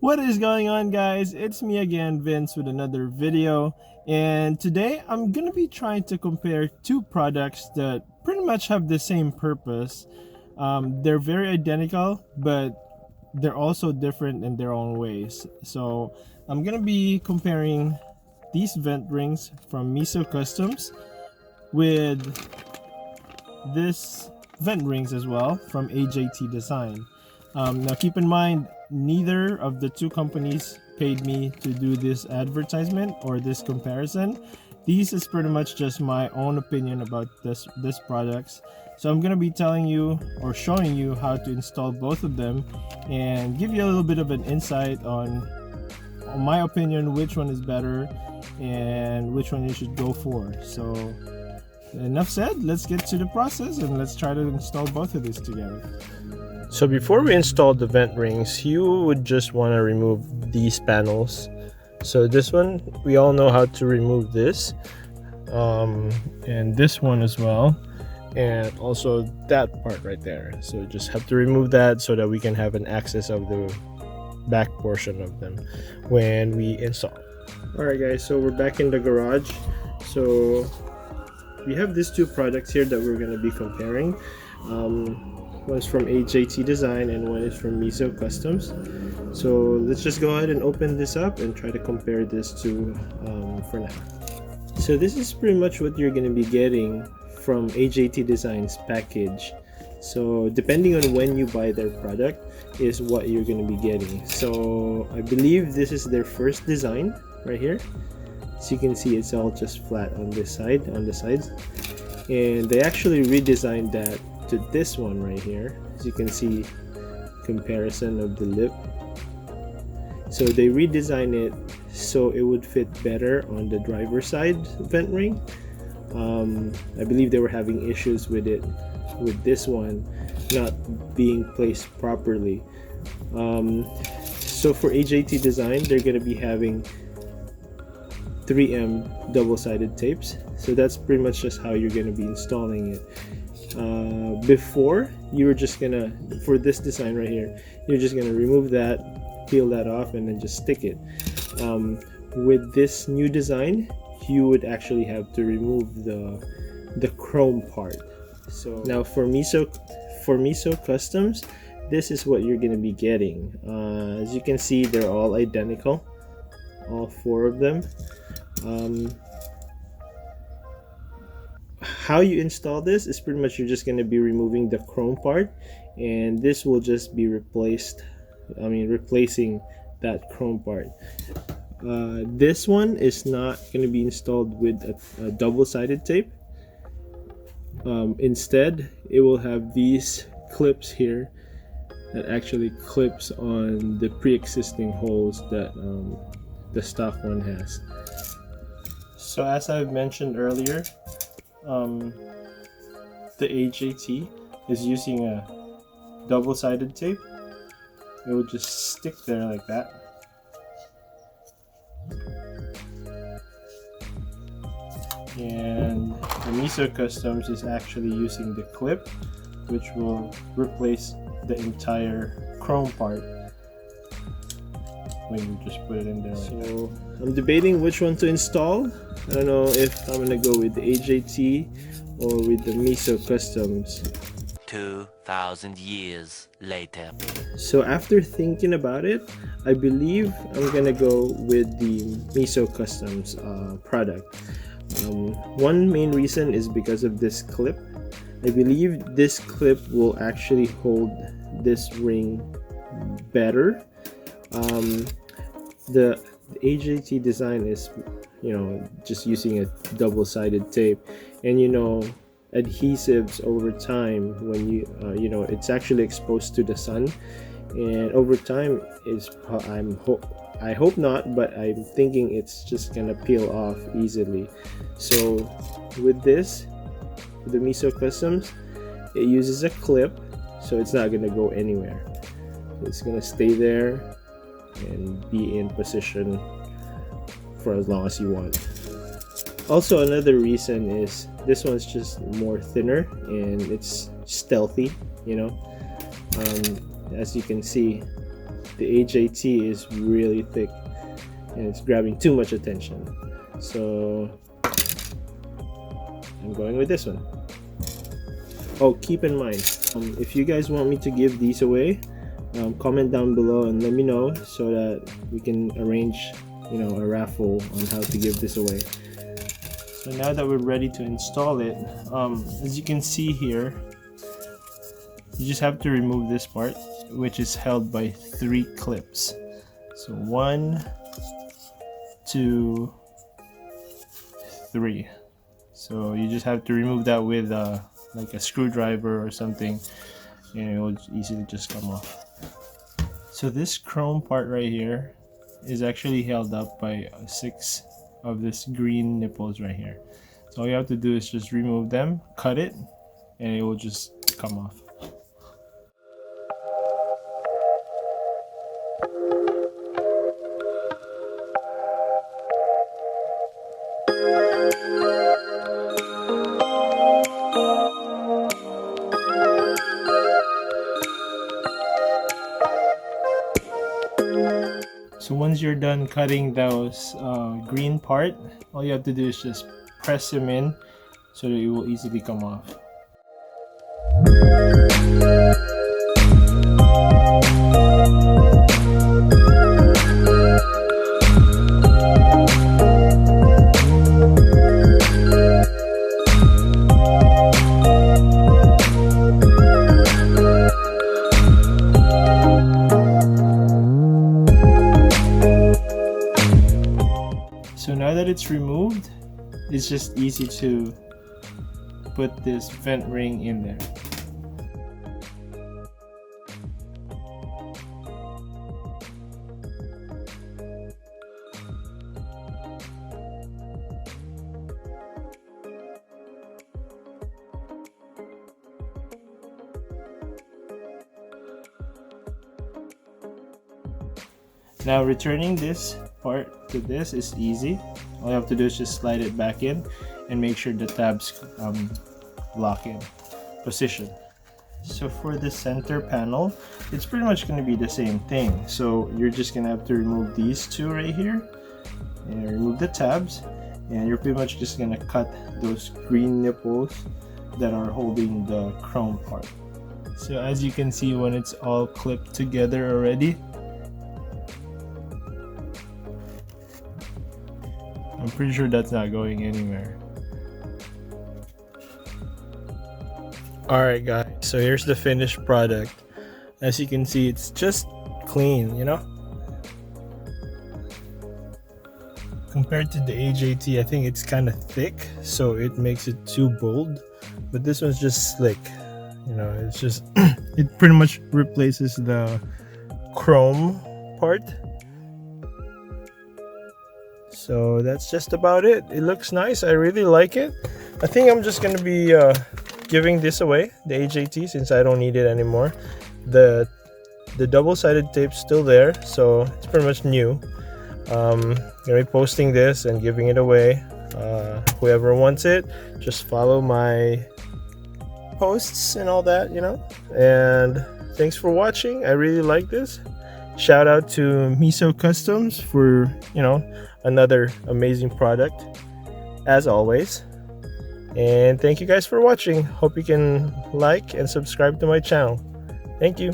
What is going on, guys? It's me again, Vince, with another video. And today I'm gonna be trying to compare two products that pretty much have the same purpose. They're very identical, but they're also different in their own ways. So I'm gonna be comparing these vent rings from MESO Customs with this vent rings as well from AJT Design. Now keep in mind, neither of the two companies paid me to do this advertisement or this comparison. This is pretty much just my own opinion about this products. So I'm gonna be telling you or showing you how to install both of them and give you a little bit of an insight on my opinion, which one is better and which one you should go for. So enough said, let's get to the process and let's try to install both of these together. So before we install the vent rings, you would just want to remove these panels. So this one, we all know how to remove this, and this one as well, and also that part right there. So just have to remove that so that we can have an access of the back portion of them when we install. Alright guys, so we're back in the garage. So we have these two products here that we're going to be comparing. One is from AJT Design and one is from MESO Customs. So let's just go ahead and open this up and try to compare this two for now. So this is pretty much what you're going to be getting from AJT Design's package. So depending on when you buy their product is what you're going to be getting. So I believe this is their first design right here. As you can see, it's all just flat on this side, on the sides, and they actually redesigned that to this one right here. As you can see, comparison of the lip. So they redesigned it so it would fit better on the driver's side vent ring. I believe they were having issues with it, with this one not being placed properly. So for AJT Design, they're going to be having 3M double-sided tapes. So that's pretty much just how you're going to be installing it. Before, you were just gonna, for this design right here, you're just gonna remove that, peel that off, and then just stick it. With this new design, you would actually have to remove the chrome part. So now for MESO Customs, this is what you're gonna be getting. As you can see, they're all identical, all four of them. How you install this is pretty much you're just going to be removing the chrome part, and this will just be replacing that chrome part. This one is not going to be installed with a double-sided tape. Instead, it will have these clips here that actually clips on the pre-existing holes that the stock one has. So as I've mentioned earlier, the AJT is using a double-sided tape. It will just stick there like that. And the MESO Customs is actually using the clip, which will replace the entire chrome part when you just put it in there. So I'm debating which one to install. I don't know if I'm gonna go with the AJT or with the MESO Customs. 2,000 years later. So after thinking about it, I believe I'm gonna go with the MESO Customs product. One main reason is because of this clip. I believe this clip will actually hold this ring better. The AJT Design is, just using a double-sided tape, and adhesives over time, when it's actually exposed to the sun, and over time I hope not, but I'm thinking it's just gonna peel off easily. So with this, the MESO Customs, it uses a clip, so it's not gonna go anywhere. It's gonna stay there and be in position for as long as you want. Also, another reason is this one's just more thinner and it's stealthy, As you can see, the AJT is really thick and it's grabbing too much attention. So I'm going with this one. Oh, keep in mind, if you guys want me to give these away, comment down below and let me know so that we can arrange, you know, a raffle on how to give this away. So now that we're ready to install it, as you can see here, you just have to remove this part, which is held by 3 clips. So 1, 2, 3. So you just have to remove that with like a screwdriver or something, and it will easily just come off. So this chrome part right here is actually held up by 6 of this green nipples right here. So all you have to do is just remove them, cut it, and it will just come off. So once you're done cutting those green part, all you have to do is just press them in so that it will easily come off. So now that it's removed, it's just easy to put this vent ring in there. Now returning this part to this is easy. All you have to do is just slide it back in and make sure the tabs lock in position. So for the center panel, it's pretty much going to be the same thing. So you're just going to have to remove these 2 right here and remove the tabs, and you're pretty much just going to cut those green nipples that are holding the chrome part. So as you can see, when it's all clipped together already, I'm pretty sure that's not going anywhere. Alright guys, so here's the finished product. As you can see, it's just clean, you know? Compared to the AJT, I think it's kind of thick, so it makes it too bold. But this one's just slick. You know, it's just, it pretty much replaces the chrome part. So that's just about it. It looks nice. I really like it. I think I'm just gonna be giving this away, the AJT, since I don't need it anymore. The double-sided tape's still there, so it's pretty much new. Gonna be posting this and giving it away. Whoever wants it, just follow my posts and all that, you know. And thanks for watching. I really like this. Shout out to MESO Customs for, you know, another amazing product as always. And thank you guys for watching. Hope you can like and subscribe to my channel. Thank you.